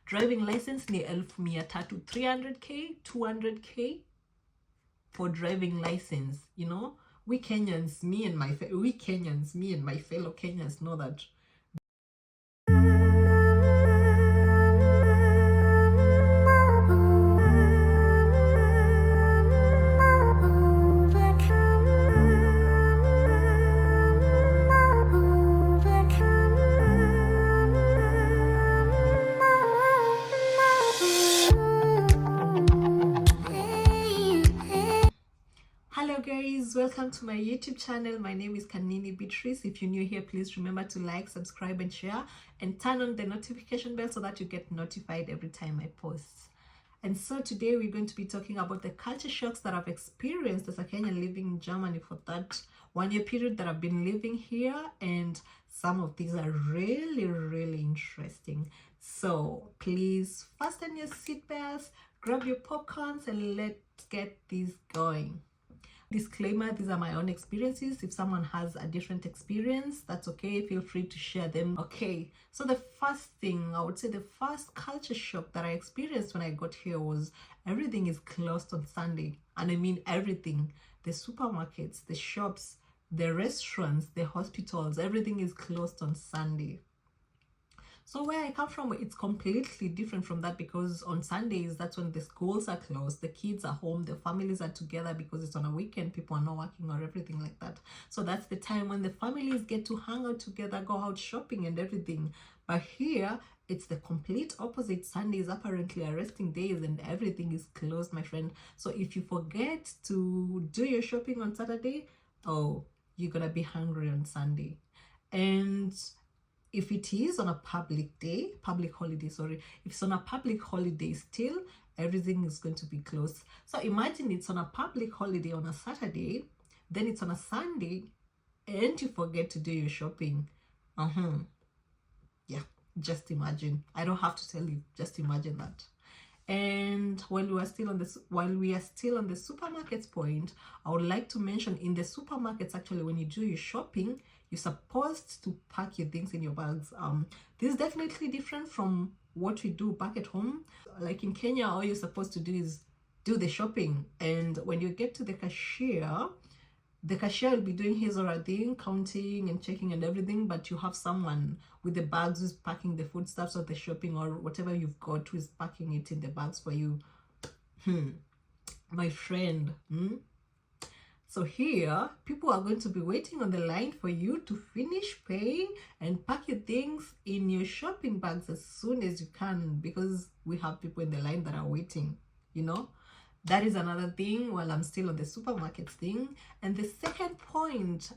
Driving license ni 1,300, 300k, 200k for driving license. You know, we Kenyans, me and my fellow Kenyans know that. Hello guys, welcome to my YouTube channel. My name is Kanini Beatrice. If you're new here, please remember to like, subscribe and share, and turn on the notification bell so that you get notified every time I post. And so today we're going to be talking about the culture shocks that I've experienced as a Kenyan living in Germany for that 1 year period that I've been living here, and some of these are really interesting. So please fasten your seatbelts, grab your popcorns, and let's get this going. Disclaimer, these are my own experiences. If someone has a different experience, that's okay, feel free to share them. Okay, so the first thing, I would say the first culture shock that I experienced when I got here was everything is closed on Sunday. And I mean everything. The supermarkets, the shops, the restaurants, the hospitals, everything is closed on Sunday. So where I come from, it's completely different from that, because on Sundays, that's when the schools are closed, the kids are home, the families are together because it's on a weekend, people are not working or everything like that. So that's the time when the families get to hang out together, go out shopping and everything. But here, it's the complete opposite. Sundays apparently are resting days and everything is closed, my friend. So if you forget to do your shopping on Saturday, oh, you're gonna be hungry on Sunday. And if it is on a public holiday, if it's on a public holiday still, everything is going to be closed. So imagine it's on a public holiday on a Saturday, then it's on a Sunday, and you forget to do your shopping. Yeah, just imagine. I don't have to tell you, just imagine that. And while we are still on the supermarkets point, I would like to mention, in the supermarkets, actually, when you do your shopping, you're supposed to pack your things in your bags. This is definitely different from what we do back at home. Like in Kenya, all you're supposed to do is do the shopping, and when you get to the cashier will be doing his or her thing, counting and checking and everything, but you have someone with the bags who's packing the foodstuffs or the shopping or whatever you've got, who's packing it in the bags for you. My friend. So here, people are going to be waiting on the line for you to finish paying and pack your things in your shopping bags as soon as you can, because we have people in the line that are waiting, you know. That is another thing while I'm still on the supermarkets thing. And the second point,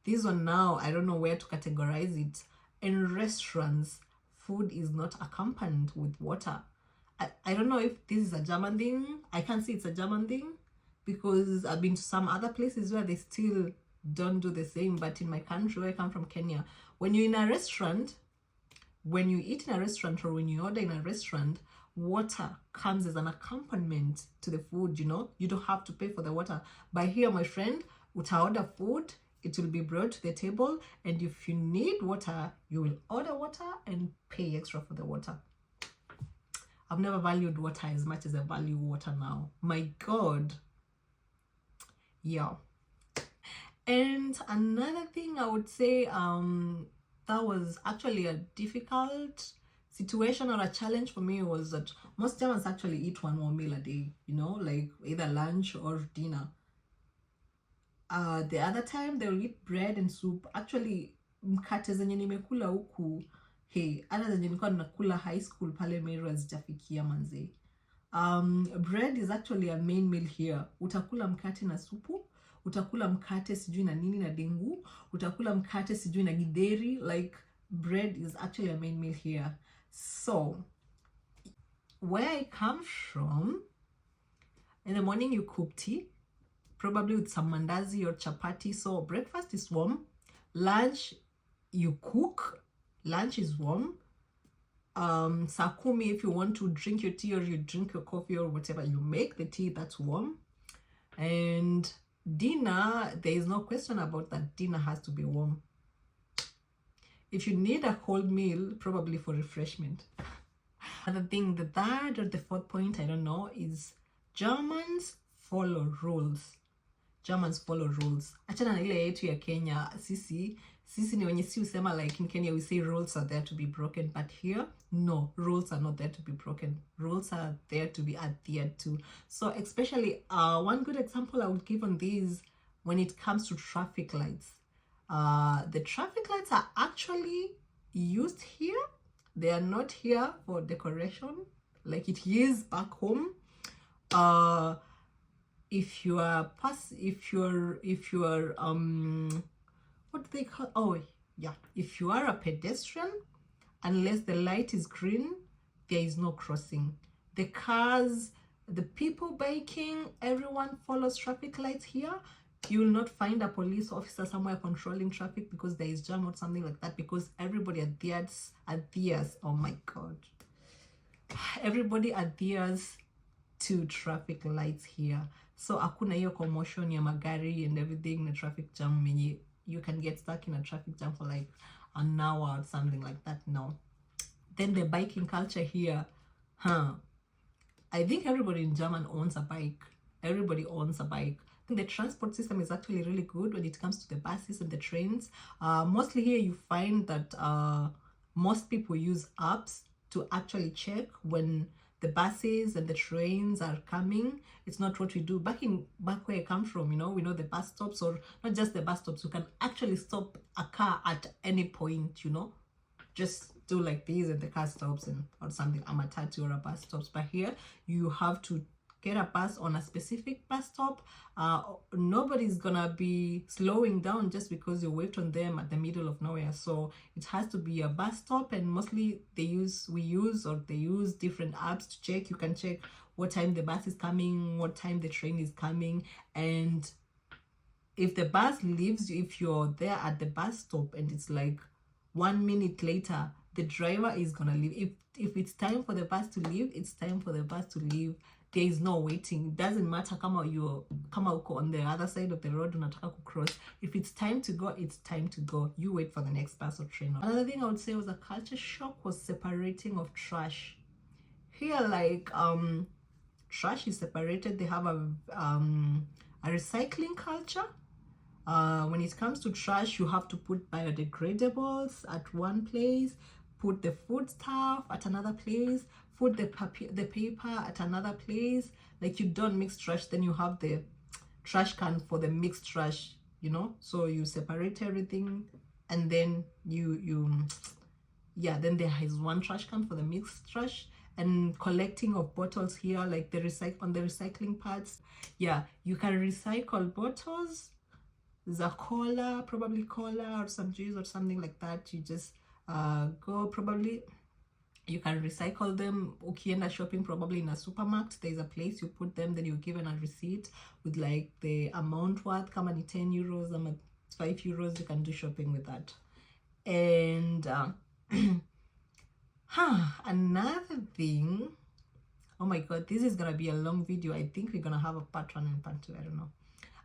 this one now, I don't know where to categorize it. In restaurants, food is not accompanied with water. I don't know if this is a German thing. I can't say it's a German thing, because I've been to some other places where they still don't do the same. But in my country, where I come from, Kenya, when you're in a restaurant, when you eat in a restaurant or when you order in a restaurant, water comes as an accompaniment to the food, you know. You don't have to pay for the water. But here, my friend, uta order food, it will be brought to the table, and if you need water, you will order water and pay extra for the water. I've never valued water as much as I value water now. My God. Yeah. And another thing I would say, that was actually a difficult situation or a challenge for me, was that most Germans actually eat one more meal a day, you know, like either lunch or dinner. The other time they'll eat bread and soup. Actually, mkate zenye nimekula huku, hata zenye nilikuwa nakula high school pale Meru hazijafikia manze. Bread is actually a main meal here. Utakula mkate na supu, utakula mkate sijui na nini na dengu, utakula mkate sijui na gideri. Like, bread is actually a main meal here. So where I come from, in the morning you cook tea, probably with some mandazi or chapati. So breakfast is warm. Lunch you cook, lunch is warm. Sakumi, if you want to drink your tea or you drink your coffee or whatever, you make the tea, that's warm. And dinner, there is no question about that. Dinner has to be warm. If you need a cold meal, probably for refreshment. Another thing, the third or the fourth point, I don't know, is Germans follow rules. Germans follow rules. Achana na ile yetu ya Kenya, sisi ni wenye si usema, like in Kenya we say rules are there to be broken, but here no, rules are not there to be broken. Rules are there to be adhered to. So especially one good example I would give on this, when it comes to traffic lights. The traffic lights are actually used here. They are not here for decoration like it is back home. If you are what do they call, oh yeah, if you are a pedestrian, unless the light is green, there is no crossing. The cars, the people biking, everyone follows traffic lights here. You will not find a police officer somewhere controlling traffic because there is jam or something like that, because everybody adheres, oh my god, everybody adheres to traffic lights here. So hakuna hiyo commotion ya magari and everything, the traffic jam, you can get stuck in a traffic jam for like an hour or something like that. No. Then the biking culture here, I think everybody in German owns a bike. Everybody owns a bike. The transport system is actually really good when it comes to the buses and the trains. Mostly here you find that most people use apps to actually check when the buses and the trains are coming. It's not what we do back where I come from. We know the bus stops, or not just the bus stops. You can actually stop a car at any point. Just do like this and the car stops, and or something, a matatu or a bus stops. But here you have to get a bus on a specific bus stop. Nobody's gonna be slowing down just because you wait on them at the middle of nowhere. So it has to be a bus stop, and mostly they use different apps to check. You can check what time the bus is coming, what time the train is coming, and if the bus leaves, if you're there at the bus stop and it's like 1 minute later, the driver is gonna leave. If it's time for the bus to leave, it's time for the bus to leave. There is no waiting. It doesn't matter kama uko on the other side of the road unataka ku cross. If it's time to go, it's time to go. You wait for the next bus or train. Another thing I would say was a culture shock was separating of trash. Here, like trash is separated. They have a recycling culture. When it comes to trash, you have to put biodegradables at one place, put the food stuff at another place, put the paper at another place. Like, you don't mix trash, then you have the trash can for the mixed trash, so you separate everything, and then then there is one trash can for the mixed trash. And collecting of bottles here, like on the recycling parts, you can recycle bottles, probably cola or some juice or something like that. You just go, probably you can recycle them. Ukienda shopping, probably in a supermarket, there's a place you put them, then you're given a receipt with like the amount worth. Kama ni 10 euros, 5 euros, you can do shopping with that. And another thing, oh my god, this is gonna be a long video. I think we're gonna have a part 1 and part 2, I don't know.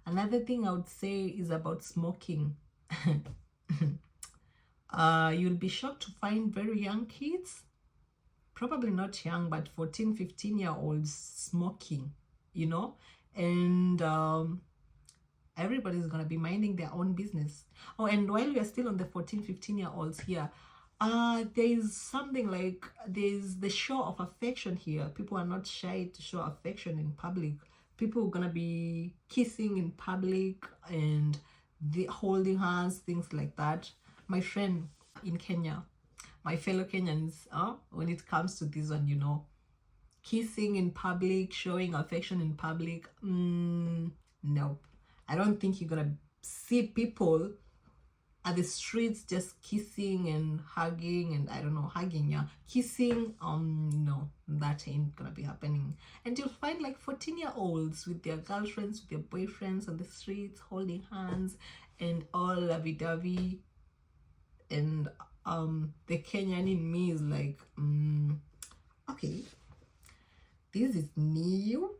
Another thing I would say is about smoking. You'll be shocked to find very young kids, probably not young, but 14, 15-year-olds smoking, and everybody's gonna be minding their own business. Oh, and while we are still on the 14, 15-year-olds here, there is something like, there's the show of affection here. People are not shy to show affection in public. People are gonna be kissing in public and holding hands, things like that. My friend in Kenya, my fellow Kenyans, when it comes to this one, kissing in public, showing affection in public, nope. I don't think you're gonna see people at the streets just kissing and hugging, and I don't know, kissing, no, that ain't gonna be happening. And you'll find like 14-year-olds with their girlfriends, with their boyfriends on the streets, holding hands and all lovey-dovey. And the Kenyan in me is like, okay, this is new.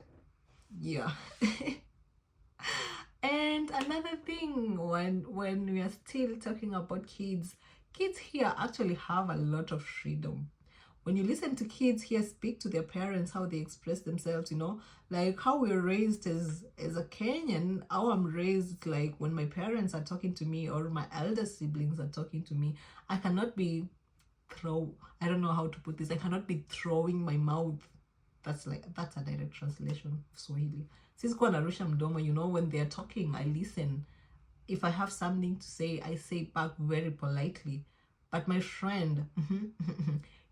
And another thing, when we are still talking about kids Kids here actually have a lot of freedom. When you listen to kids here speak to their parents, how they express themselves, like how we're raised as a Kenyan, how I'm raised, like when my parents are talking to me or my elder siblings are talking to me, I cannot be I don't know how to put this. I cannot be throwing my mouth. That's a direct translation of Swahili. Sisikuwa narusha mdomo, when they're talking, I listen. If I have something to say, I say back very politely. But my friend,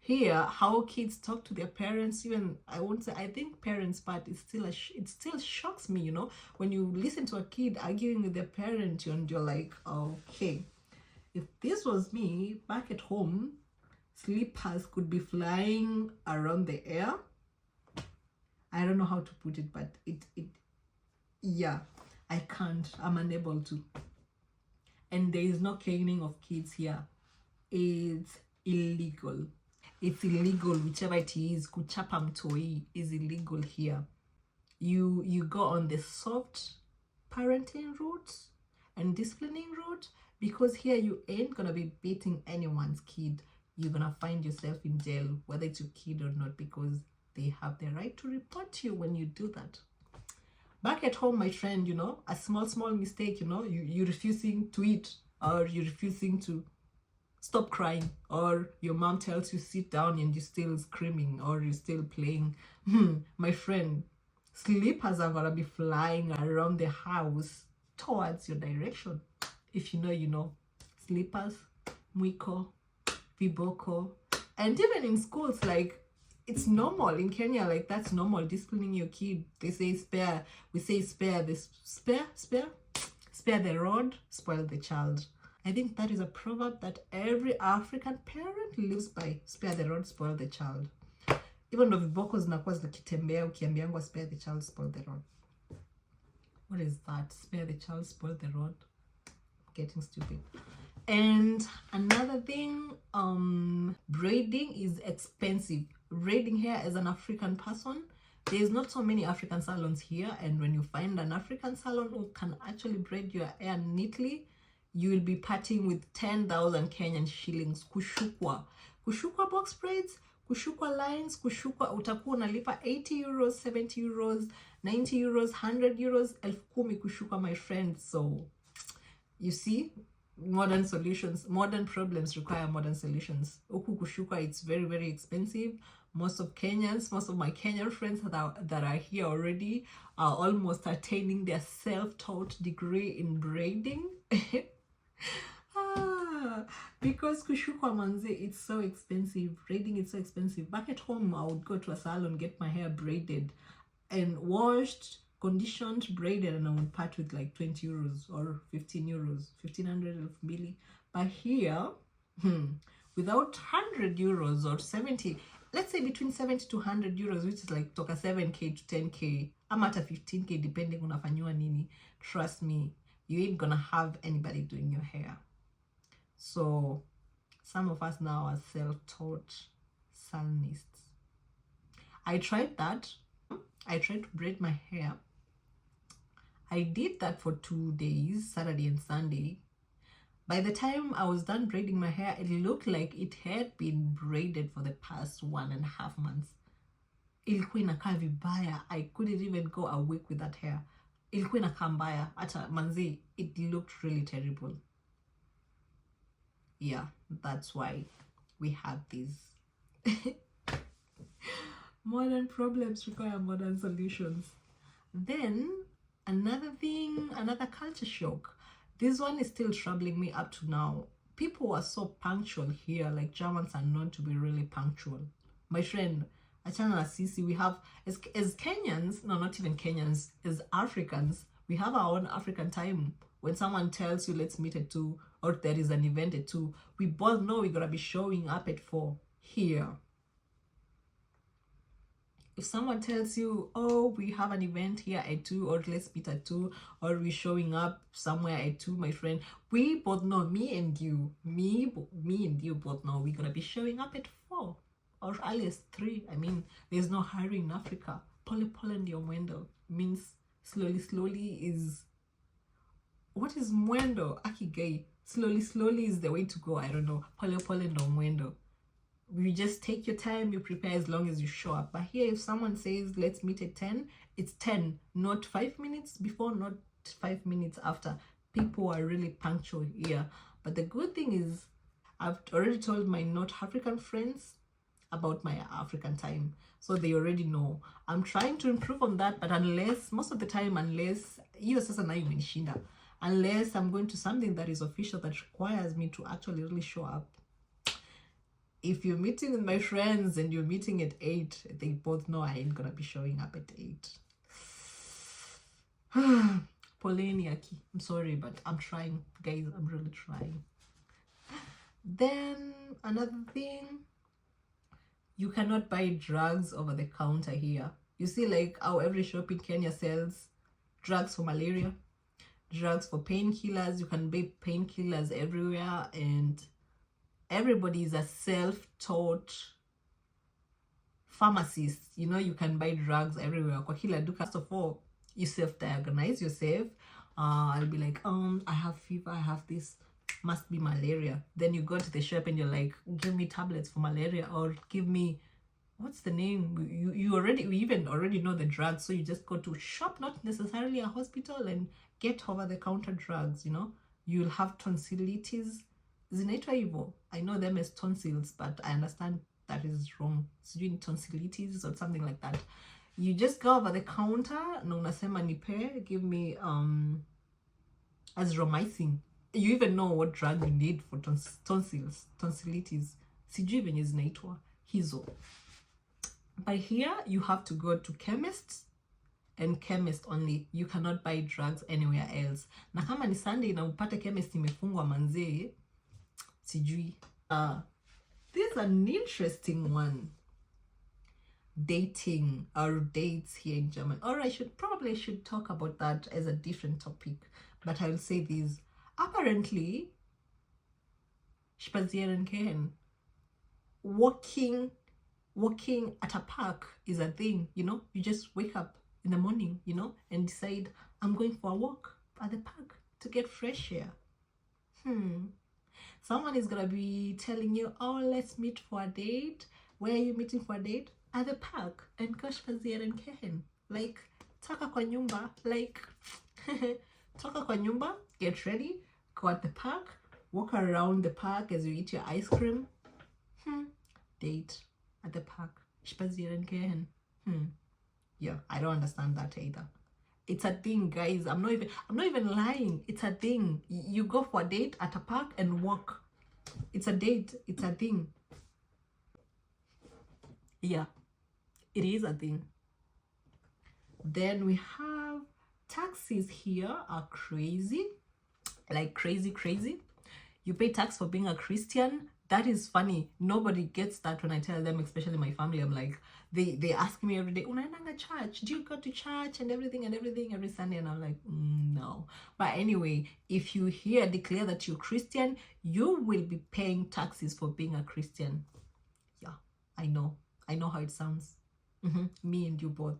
here, how kids talk to their parents, even I won't say I think parents, but it still shocks me, when you listen to a kid arguing with their parent, and you're like, okay, if this was me back at home, slippers could be flying around the air. I don't know how to put it, but yeah, I can't. I'm unable to. And there is no caning of kids here. It's illegal. It's illegal, whichever it is. Kuchapa mtoi is illegal here. You go on the soft parenting route and disciplining route, because here you ain't gonna be beating anyone's kid. You're gonna find yourself in jail, whether it's your kid or not, because they have the right to report you when you do that. Back at home, my friend, a small mistake, you refusing to eat, or you refusing to stop crying, or your mom tells you sit down and you're still screaming, or you're still playing. My friend, slippers are gonna be flying around the house towards your direction. If you know, you know. Slippers, mwiko, viboko. And even in schools, like, it's normal in Kenya, like that's normal, disciplining your kid. They say spare, we say spare this, spare the rod, spoil the child. I think that is a proverb that every African parent lives by. Spare the rod, spoil the child. Even though viboko zinakuwa zikitembea, ukiambiangwa spare the child, spoil the rod. What is that? Spare the child, spoil the rod. Getting stupid. And another thing, braiding is expensive. Braiding hair as an African person, there's not so many African salons here, and when you find an African salon who can actually braid your hair neatly, you will be parting with 10,000 Kenyan shillings. Kushukwa box braids, kushukwa lines, kushukwa utakuwa unalipa 80 euros, 70 euros, 90 euros, 100 euros, 10,000 kushukwa, my friend. So you see, modern problems require modern solutions. Oku kushukwa, it's very, very expensive. Most of my Kenyan friends that are here already are almost attaining their self-taught degree in braiding. Because kushukwa manze, it's so expensive. Braiding is so expensive. Back at home, I would go to a salon, get my hair braided and washed, conditioned, braided, and I would part with like 20 euros or 15 euros, 1500 of milli. But here, without 100 euros or 70, let's say between 70 to 100 euros, which is like toka 7k to 10k, I'm at a 15k depending on unafanywa nini. Trust me, you ain't gonna have anybody doing your hair. So some of us now are self-taught salonists. I tried that. I tried to braid my hair. I did that for 2 days, Saturday and Sunday. By the time I was done braiding my hair, it looked like it had been braided for the past 1.5 months. Ilikuwa inakaa vibaya. I couldn't even go a week with that hair. Ilikuwa inakaa mbaya. Ata manzi, it looked really terrible. Yeah, that's why we have these. Modern problems require modern solutions. Then another thing, another culture shock. This one is still troubling me up to now. People are so punctual here. Like, Germans are known to be really punctual. My friend, achana na sisi, we have, as Kenyans, no, not even Kenyans, as Africans, we have our own African time. When someone tells you, let's meet at 2, or there is an event at 2, we both know we're gonna be showing up at 4 here. If someone tells you, oh, we have an event here at 2, or let's meet at 2, or we're showing up somewhere at 2, my friend, we both know, me and you both know we're gonna be showing up at 4, or at least 3. I mean, there's no hurry in Africa. Pole pole ndio mwendo means slowly is, what is mwendo? Akigay. Slowly is the way to go. I don't know. Pole pole no mwendo. You just take your time, you prepare as long as you show up. But here, if someone says let's meet at 10, it's 10, not 5 minutes before, not 5 minutes after. People are really punctual here. But the good thing is, I've already told my North African friends about my African time, so they already know. I'm trying to improve on that, but most of the time, unless unless I'm going to something that is official that requires me to actually really show up. If you're meeting with my friends and you're meeting at 8, they both know I ain't gonna be showing up at 8. Poleniaki, I'm sorry, but I'm trying, guys. I'm really trying. Then another thing, you cannot buy drugs over the counter here. You see, like how every shop in Kenya sells drugs for malaria, drugs for painkillers. You can buy painkillers everywhere, and everybody is a self-taught pharmacist. You know, you can buy drugs everywhere. Kwa kila duka. First of all, you self-diagnose yourself. I'll be like, I have fever, I have this, must be malaria. Then you go to the shop and you're like, give me tablets for malaria, or give me, what's the name? You even already know the drugs, so you just go to shop, not necessarily a hospital, and get over-the-counter drugs. You know, you'll have tonsillitis. Zinaitwa hivyo. I know them as tonsils, but I understand that is wrong. So doing tonsillitis or something like that. You just go over the counter na unasema nipe, give me azithromycin. You even know what drug you need for tonsillitis. Sijui venye zinaitwa hizo. But here you have to go to chemists, and chemist only. You cannot buy drugs anywhere else. Na kama ni Sunday na upate chemist imefungwa manzee, sijui. This is an interesting one. Dating or dates here in German. Or I should talk about that as a different topic. But I will say this. Apparently, spazieren gehen, walking at a park is a thing. You know, you just wake up in the morning, you know, and decide, I'm going for a walk at the park to get fresh air. Someone is gonna be telling you, oh, let's meet for a date. Where are you meeting for a date? At the park. And go spazieren gehen. Like, toka kwa nyumba. Like, toka kwa nyumba, get ready, go at the park, walk around the park as you eat your ice cream. Date at the park. Spazieren gehen. Yeah, I don't understand that either. It's a thing, guys. I'm not even lying. It's a thing. You go for a date at a park and walk. It's a date. It's a thing. Yeah, it is a thing. Then we have taxis here are crazy. Like crazy. You pay tax for being a Christian. That is funny. Nobody gets that when I tell them, especially my family. I'm like, they ask me every day, unaendanga church? Do you go to church and everything every Sunday? And I'm like, no. But anyway, if you here declare that you're Christian, you will be paying taxes for being a Christian. Yeah, I know how it sounds. Me and you both.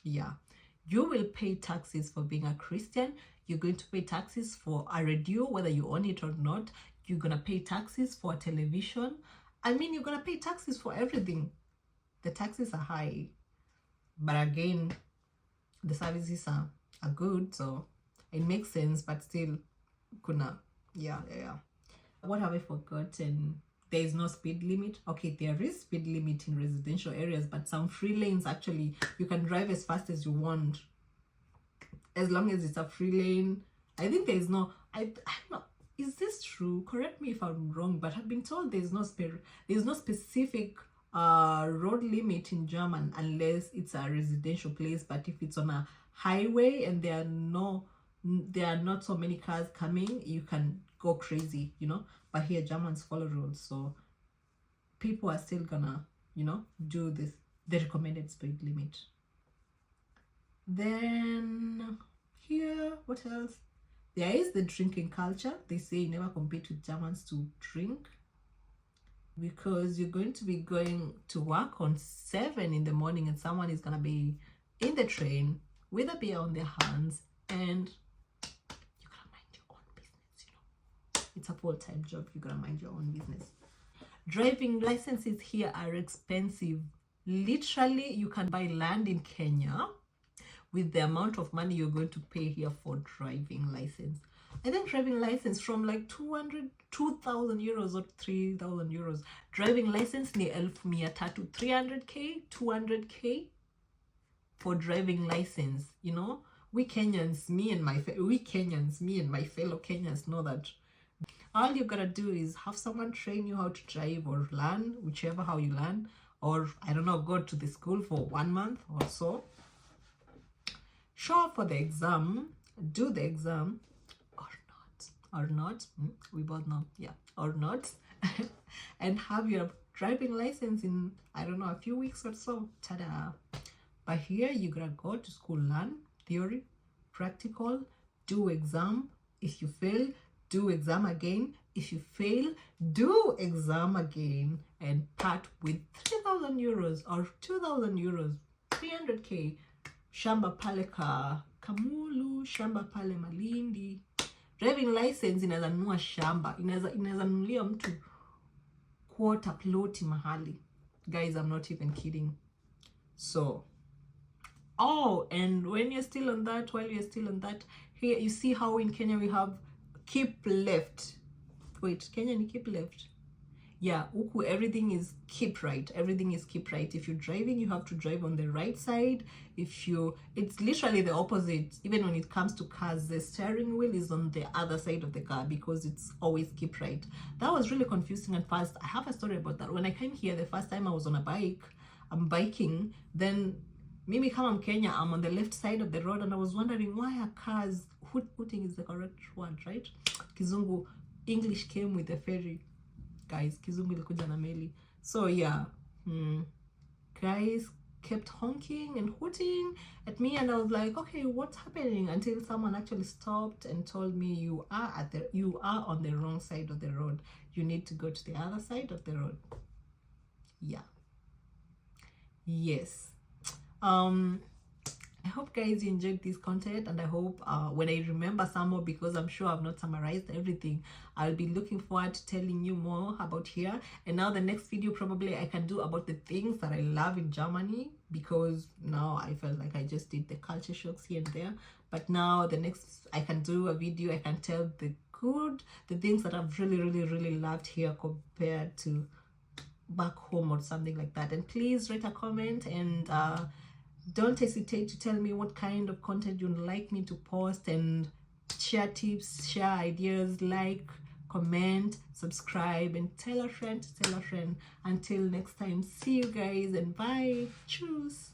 Yeah, you will pay taxes for being a Christian. You're going to pay taxes for a radio, whether you own it or not. You're gonna pay taxes for a television. I mean, you're gonna pay taxes for everything. The taxes are high, but again, the services are good, so it makes sense. But still, yeah. What have I forgotten? There is no speed limit. Okay, there is speed limit in residential areas, but some free lanes, actually, you can drive as fast as you want, as long as it's a free lane. I think there is no, I don't know, is this true? Correct me if I'm wrong, but I've been told there's no specific road limit in German unless it's a residential place. But if it's on a highway and there are not so many cars coming, you can go crazy, you know. But here Germans follow rules, so people are still gonna, you know, do the recommended speed limit. Then here, what else? There is the drinking culture. They say you never compete with Germans to drink, because you're going to be going to work on 7 in the morning and someone is gonna be in the train with a beer on their hands, and you gotta mind your own business, you know. It's a full-time job. You gotta mind your own business. Driving licenses here are expensive. Literally, you can buy land in Kenya with the amount of money you're going to pay here for driving license. I think driving license from like 2,000 euros or 3,000 euros. Driving license ni 1,300, 300k, 200k for driving license. You know, we Kenyans, me and my fellow Kenyans know that all you gotta do is have someone train you how to drive or learn, whichever how you learn, or I don't know, go to the school for 1 month or so. Show up for the exam, do the exam, or not, we both know, yeah, or not, and have your driving license in, I don't know, a few weeks or so. Ta-da! But here you gotta go to school, learn theory, practical, do exam. If you fail, do exam again. If you fail, do exam again, and part with 3,000 euros or 2,000 euros, 300k. Shamba pale Kamulu, shamba pale Malindi. Driving license inaweza nunua shamba, inaweza nunulia mtu quarter ploti mahali. Guys, I'm not even kidding. So, oh, and when you're still on that, while you're still on that, here you see how in Kenya we have keep left. Wait, Kenya ni keep left. Yeah, uku everything is keep right. Everything is keep right. If you're driving, you have to drive on the right side. It's literally the opposite. Even when it comes to cars, the steering wheel is on the other side of the car because it's always keep right. That was really confusing at first. I have a story about that. When I came here the first time, I was on a bike. I'm biking. Then Mimi come from Kenya, I'm on the left side of the road, and I was wondering why are cars, hooting is the correct word, right? Kizungu, English came with the ferry. Guys, Kizungu ilikuja na meli. So yeah, guys kept honking and hooting at me, and I was like, okay, what's happening? Until someone actually stopped and told me, you are on the wrong side of the road. You need to go to the other side of the road. Yeah. Yes. I hope guys you enjoyed this content, and I hope when I remember some more, because I'm sure I've not summarized everything, I'll be looking forward to telling you more about here. And now the next video probably I can do about the things that I love in Germany, because now I felt like I just did the culture shocks here and there. But now the next I can do a video, I can tell the things that I've really loved here compared to back home or something like that. And please write a comment, and don't hesitate to tell me what kind of content you'd like me to post, and share tips, share ideas, like, comment, subscribe, and tell a friend to tell a friend. Until next time, see you guys, and bye. Tschüss.